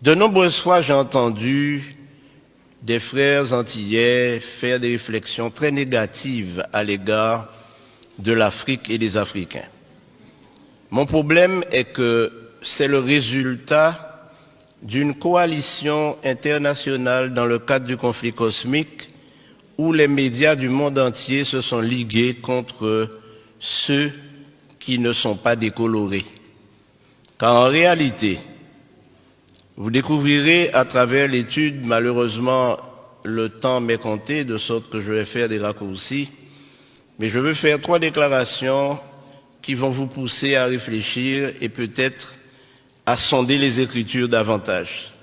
De nombreuses fois, j'ai entendu des frères antillais faire des réflexions très négatives à l'égard de l'Afrique et des Africains. Mon problème est que c'est le résultat d'une coalition internationale dans le cadre du conflit cosmique où les médias du monde entier se sont ligués contre ceux qui ne sont pas décolorés. Car en réalité, vous découvrirez à travers l'étude, malheureusement, le temps m'est compté, de sorte que je vais faire des raccourcis, mais je veux faire 3 déclarations qui vont vous pousser à réfléchir et peut-être à sonder les Écritures davantage.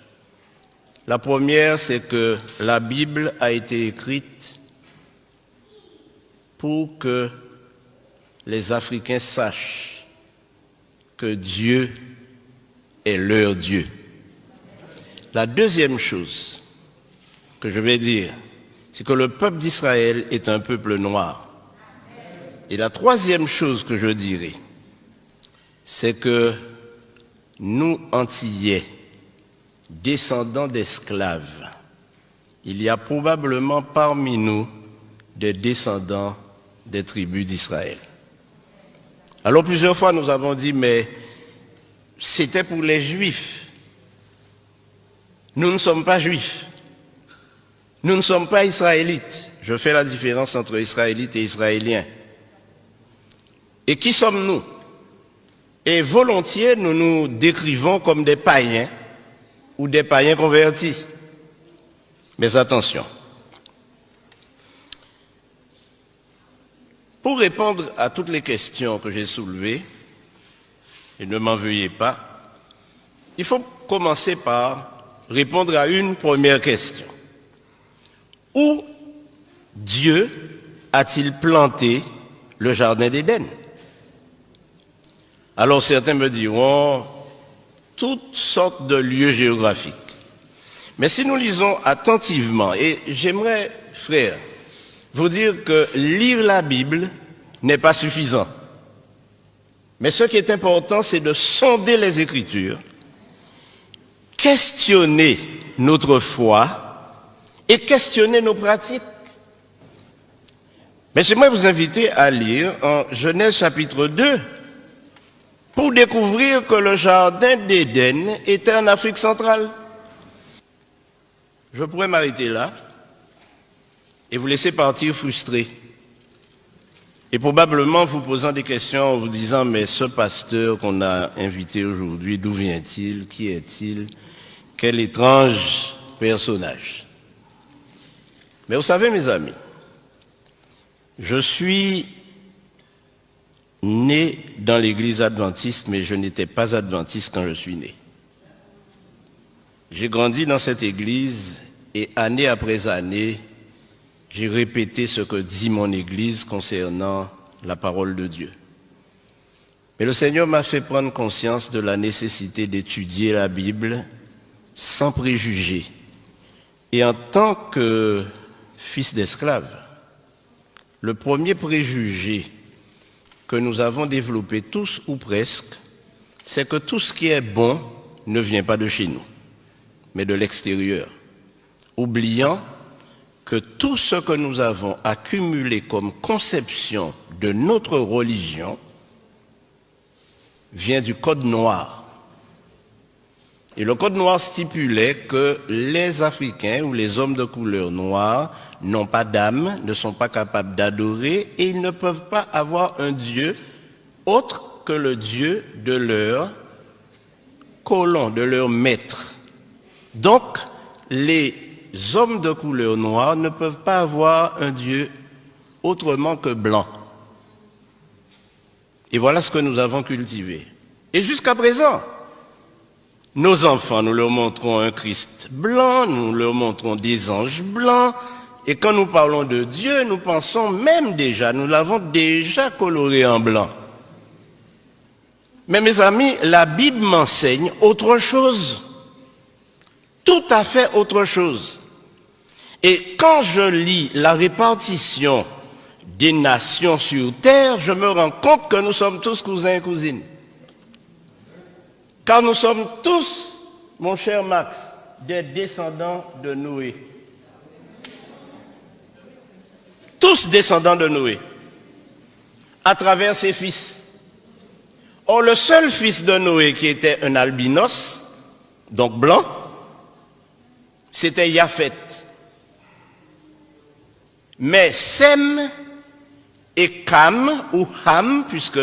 La première, c'est que la Bible a été écrite pour que les Africains sachent que Dieu est leur Dieu. La deuxième chose que je vais dire, c'est que le peuple d'Israël est un peuple noir. Et la troisième chose que je dirai, c'est que nous, Antillais, descendants d'esclaves, il y a probablement parmi nous des descendants des tribus d'Israël. Alors plusieurs fois nous avons dit, mais c'était pour les Juifs. Nous ne sommes pas juifs. Nous ne sommes pas israélites. Je fais la différence entre israélites et israéliens. Et qui sommes-nous? Et volontiers, nous nous décrivons comme des païens ou des païens convertis. Mais attention. Pour répondre à toutes les questions que j'ai soulevées, et ne m'en veuillez pas, il faut commencer par répondre à une première question. Où Dieu a-t-il planté le jardin d'Éden? Alors certains me diront toutes sortes de lieux géographiques. Mais si nous lisons attentivement, et j'aimerais, frères, vous dire que lire la Bible n'est pas suffisant. Mais ce qui est important, c'est de sonder les Écritures, questionner notre foi et questionner nos pratiques. Mais j'aimerais vous inviter à lire en Genèse chapitre 2 pour découvrir que le jardin d'Éden était en Afrique centrale. Je pourrais m'arrêter là et vous laisser partir frustré. Et probablement vous posant des questions en vous disant, mais ce pasteur qu'on a invité aujourd'hui, d'où vient-il? Qui est-il? Quel étrange personnage. Mais vous savez, mes amis, je suis né dans l'église adventiste, mais je n'étais pas adventiste quand je suis né. J'ai grandi dans cette église et année après année, j'ai répété ce que dit mon église concernant la parole de Dieu. Mais le Seigneur m'a fait prendre conscience de la nécessité d'étudier la Bible sans préjugés. Et en tant que fils d'esclave, le premier préjugé que nous avons développé tous ou presque, c'est que tout ce qui est bon ne vient pas de chez nous, mais de l'extérieur, oubliant que tout ce que nous avons accumulé comme conception de notre religion vient du Code noir. Et le Code noir stipulait que les Africains ou les hommes de couleur noire n'ont pas d'âme, ne sont pas capables d'adorer et ils ne peuvent pas avoir un Dieu autre que le Dieu de leur colon, de leur maître. Donc, les hommes de couleur noire ne peuvent pas avoir un Dieu autrement que blanc. Et voilà ce que nous avons cultivé. Et jusqu'à présent, nos enfants, nous leur montrons un Christ blanc, nous leur montrons des anges blancs, et quand nous parlons de Dieu, nous pensons même déjà, nous l'avons déjà coloré en blanc. Mais mes amis, la Bible m'enseigne autre chose. Tout à fait autre chose. Et quand je lis la répartition des nations sur terre, je me rends compte que nous sommes tous cousins et cousines. Car nous sommes tous mon cher Max, des descendants de Noé. Tous descendants de Noé, à travers ses fils. Or, le seul fils de Noé qui était un albinos, donc blanc, c'était Japhet. Mais Sem et Cam, ou Ham, puisque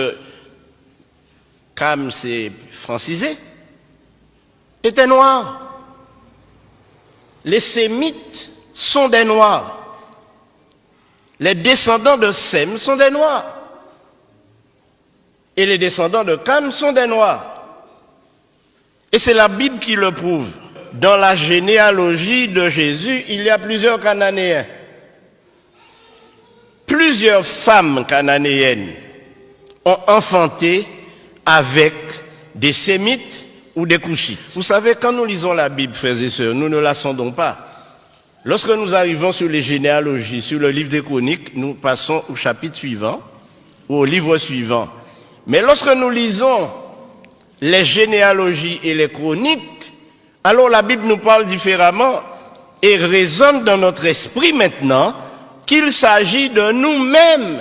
Cam c'est francisé, étaient noirs. Les Sémites sont des noirs. Les descendants de Sem sont des noirs. Et les descendants de Cam sont des noirs. Et c'est la Bible qui le prouve. Dans la généalogie de Jésus, il y a plusieurs Cananéens. Plusieurs femmes cananéennes ont enfanté avec des Sémites ou des Couchites. Vous savez, quand nous lisons la Bible, frères et sœurs, nous ne la sondons pas. Lorsque nous arrivons sur les généalogies, sur le livre des Chroniques, nous passons au chapitre suivant, ou au livre suivant. Mais lorsque nous lisons les généalogies et les chroniques, alors la Bible nous parle différemment et résonne dans notre esprit maintenant qu'il s'agit de nous-mêmes.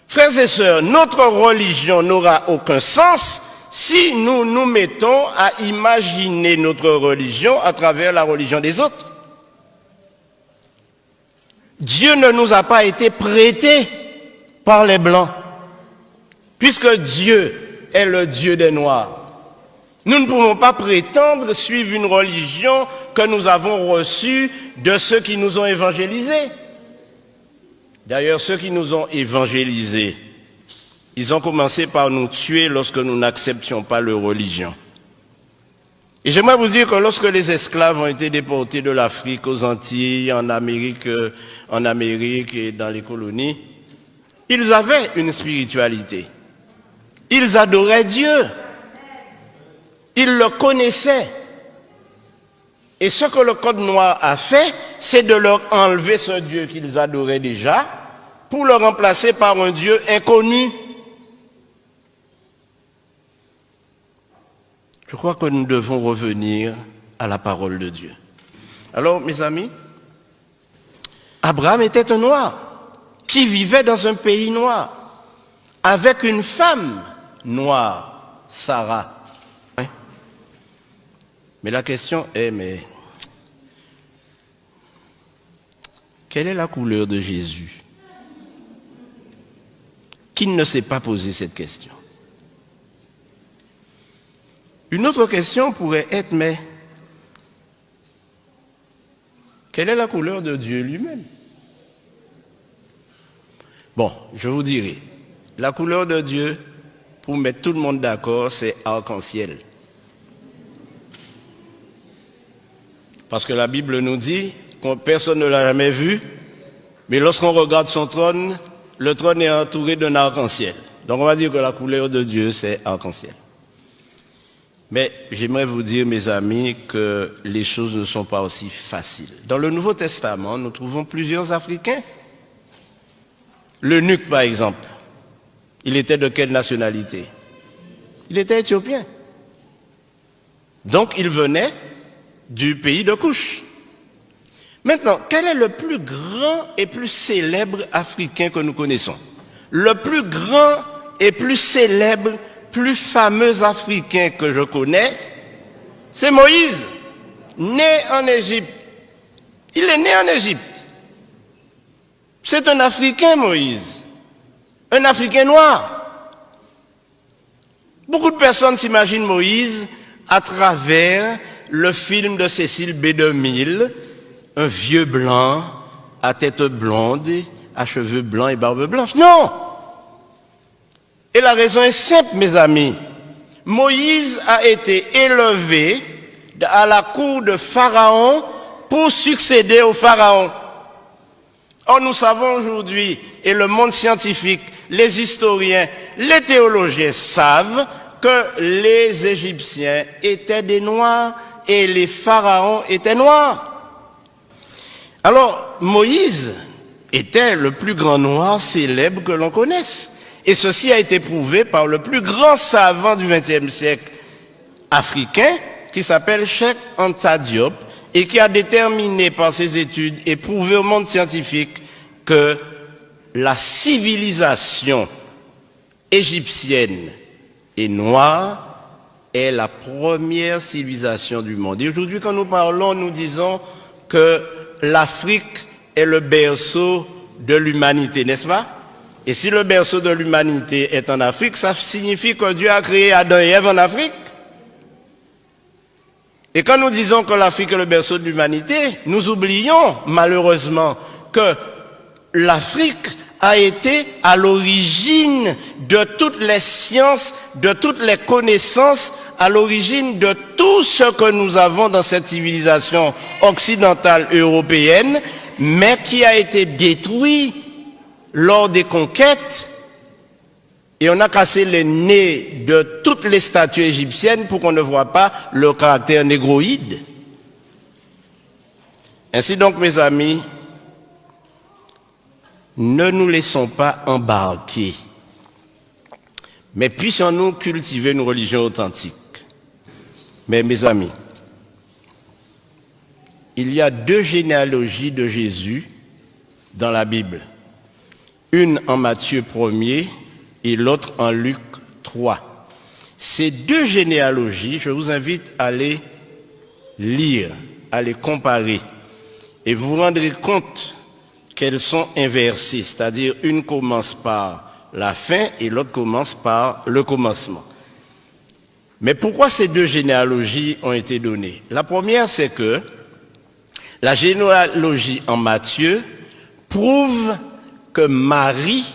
Frères et sœurs, notre religion n'aura aucun sens si nous nous mettons à imaginer notre religion à travers la religion des autres. Dieu ne nous a pas été prêté par les Blancs, puisque Dieu est le Dieu des Noirs. Nous ne pouvons pas prétendre suivre une religion que nous avons reçue de ceux qui nous ont évangélisés. D'ailleurs, ceux qui nous ont évangélisés, ils ont commencé par nous tuer lorsque nous n'acceptions pas leur religion. Et j'aimerais vous dire que lorsque les esclaves ont été déportés de l'Afrique aux Antilles, en Amérique et dans les colonies, ils avaient une spiritualité. Ils adoraient Dieu. Ils le connaissaient. Et ce que le Code noir a fait, c'est de leur enlever ce Dieu qu'ils adoraient déjà pour le remplacer par un Dieu inconnu. Je crois que nous devons revenir à la parole de Dieu. Alors, mes amis, Abraham était un noir qui vivait dans un pays noir avec une femme noire, Sarah. Mais la question est, quelle est la couleur de Jésus? Qui ne s'est pas posé cette question? Une autre question pourrait être, mais quelle est la couleur de Dieu lui-même? Bon, je vous dirai, la couleur de Dieu, pour mettre tout le monde d'accord, c'est arc-en-ciel. Parce que la Bible nous dit que personne ne l'a jamais vu, mais lorsqu'on regarde son trône, le trône est entouré d'un arc-en-ciel. Donc on va dire que la couleur de Dieu, c'est arc-en-ciel. Mais j'aimerais vous dire, mes amis, que les choses ne sont pas aussi faciles. Dans le Nouveau Testament, nous trouvons plusieurs Africains. L'eunuque, par exemple, il était de quelle nationalité? Il était éthiopien. Donc il venait du pays de Couche. Maintenant, quel est le plus grand et plus célèbre Africain que nous connaissons? Le plus grand et plus célèbre, plus fameux Africain que je connaisse, c'est Moïse, né en Égypte. Il est né en Égypte. C'est un Africain, Moïse. Un Africain noir. Beaucoup de personnes s'imaginent Moïse à travers le film de Cécile B. DeMille, un vieux blanc, à tête blonde, à cheveux blancs et barbe blanche. Non! Et la raison est simple, mes amis. Moïse a été élevé à la cour de Pharaon pour succéder au Pharaon. Or, nous savons aujourd'hui, et le monde scientifique, les historiens, les théologiens savent que les Égyptiens étaient des Noirs et les pharaons étaient noirs. Alors, Moïse était le plus grand noir célèbre que l'on connaisse. Et ceci a été prouvé par le plus grand savant du XXe siècle africain, qui s'appelle Cheikh Anta Diop et qui a déterminé par ses études et prouvé au monde scientifique que la civilisation égyptienne et noire est la première civilisation du monde. Et aujourd'hui, quand nous parlons, nous disons que l'Afrique est le berceau de l'humanité, n'est-ce pas? Et si le berceau de l'humanité est en Afrique, ça signifie que Dieu a créé Adam et Ève en Afrique. Et quand nous disons que l'Afrique est le berceau de l'humanité, nous oublions malheureusement que l'Afrique a été à l'origine de toutes les sciences, de toutes les connaissances, à l'origine de tout ce que nous avons dans cette civilisation occidentale européenne, mais qui a été détruit lors des conquêtes, et on a cassé les nez de toutes les statues égyptiennes pour qu'on ne voit pas le caractère négroïde. Ainsi donc, mes amis, ne nous laissons pas embarquer, mais puissions-nous cultiver une religion authentique. Mais mes amis, il y a 2 généalogies de Jésus dans la Bible. Une en Matthieu 1er et l'autre en Luc 3. Ces 2 généalogies, je vous invite à les lire, à les comparer, et vous vous rendrez compte qu'elles sont inversées, c'est-à-dire une commence par la fin et l'autre commence par le commencement. Mais pourquoi ces 2 généalogies ont été données? La première, c'est que la généalogie en Matthieu prouve que Marie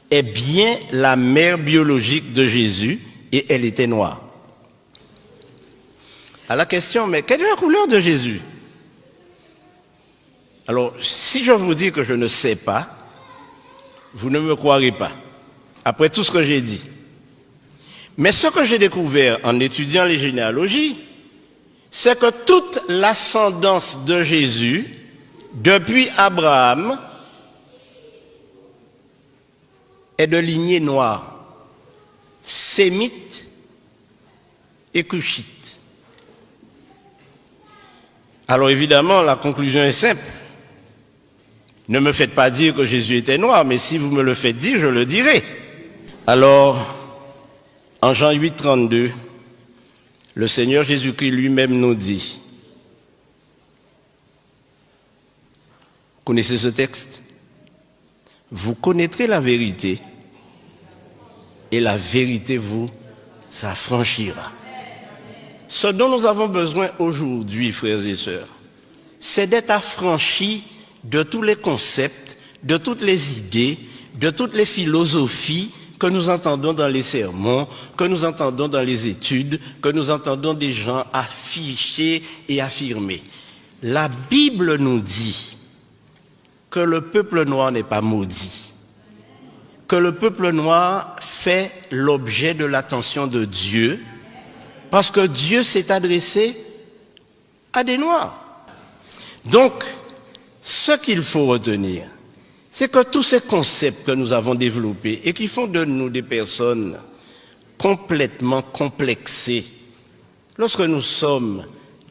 est bien la mère biologique de Jésus et elle était noire. À la question, mais quelle est la couleur de Jésus? Alors, si je vous dis que je ne sais pas, vous ne me croirez pas, après tout ce que j'ai dit. Mais ce que j'ai découvert en étudiant les généalogies, c'est que toute l'ascendance de Jésus, depuis Abraham, est de lignée noire, sémite et cushite. Alors évidemment, la conclusion est simple. Ne me faites pas dire que Jésus était noir, mais si vous me le faites dire, je le dirai. Alors, en Jean 8, 32, le Seigneur Jésus-Christ lui-même nous dit, connaissez ce texte? Vous connaîtrez la vérité et la vérité vous affranchira. Ce dont nous avons besoin aujourd'hui, frères et sœurs, c'est d'être affranchis de tous les concepts, de toutes les idées, de toutes les philosophies que nous entendons dans les sermons, que nous entendons dans les études, que nous entendons des gens afficher et affirmer. La Bible nous dit que le peuple noir n'est pas maudit, que le peuple noir fait l'objet de l'attention de Dieu, parce que Dieu s'est adressé à des Noirs. Donc, ce qu'il faut retenir, c'est que tous ces concepts que nous avons développés et qui font de nous des personnes complètement complexées, lorsque nous sommes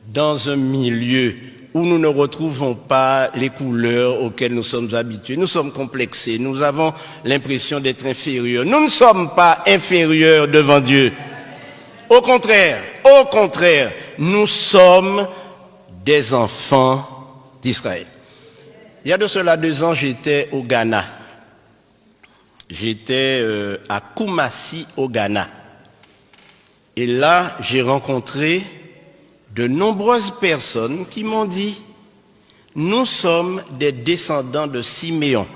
dans un milieu où nous ne retrouvons pas les couleurs auxquelles nous sommes habitués, nous sommes complexés, nous avons l'impression d'être inférieurs. Nous ne sommes pas inférieurs devant Dieu. Au contraire, nous sommes des enfants d'Israël. Il y a de cela 2 ans, j'étais au Ghana. J'étais à Kumasi, au Ghana. Et là, j'ai rencontré de nombreuses personnes qui m'ont dit « Nous sommes des descendants de Siméon ».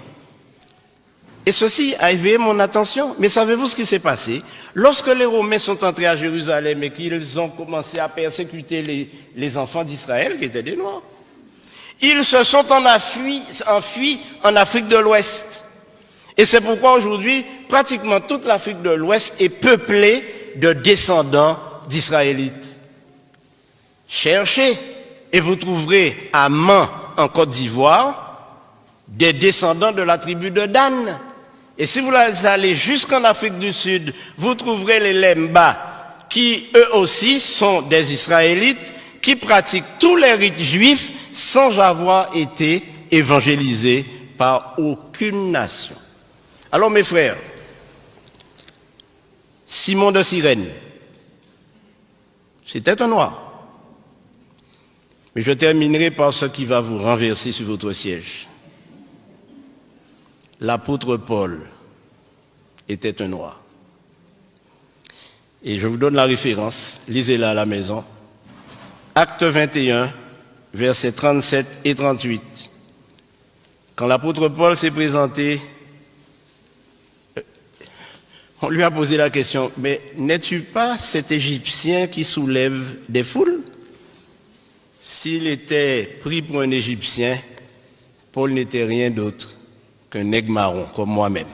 Et ceci a éveillé mon attention. Mais savez-vous ce qui s'est passé? Lorsque les Romains sont entrés à Jérusalem et qu'ils ont commencé à persécuter les enfants d'Israël, qui étaient des Noirs, ils se sont enfuis en Afrique de l'Ouest. Et c'est pourquoi aujourd'hui, pratiquement toute l'Afrique de l'Ouest est peuplée de descendants d'Israélites. Cherchez et vous trouverez à Man, en Côte d'Ivoire, des descendants de la tribu de Dan. Et si vous allez jusqu'en Afrique du Sud, vous trouverez les Lemba qui eux aussi sont des Israélites, qui pratiquent tous les rites juifs sans avoir été évangélisés par aucune nation. Alors mes frères, Simon de Cyrène, c'était un noir. Mais je terminerai par ce qui va vous renverser sur votre siège. L'apôtre Paul était un noir. Et je vous donne la référence, lisez-la à la maison. Acte 21, versets 37 et 38. Quand l'apôtre Paul s'est présenté, on lui a posé la question, mais n'es-tu pas cet Égyptien qui soulève des foules? S'il était pris pour un Égyptien, Paul n'était rien d'autre qu'un nègre marron, comme moi-même.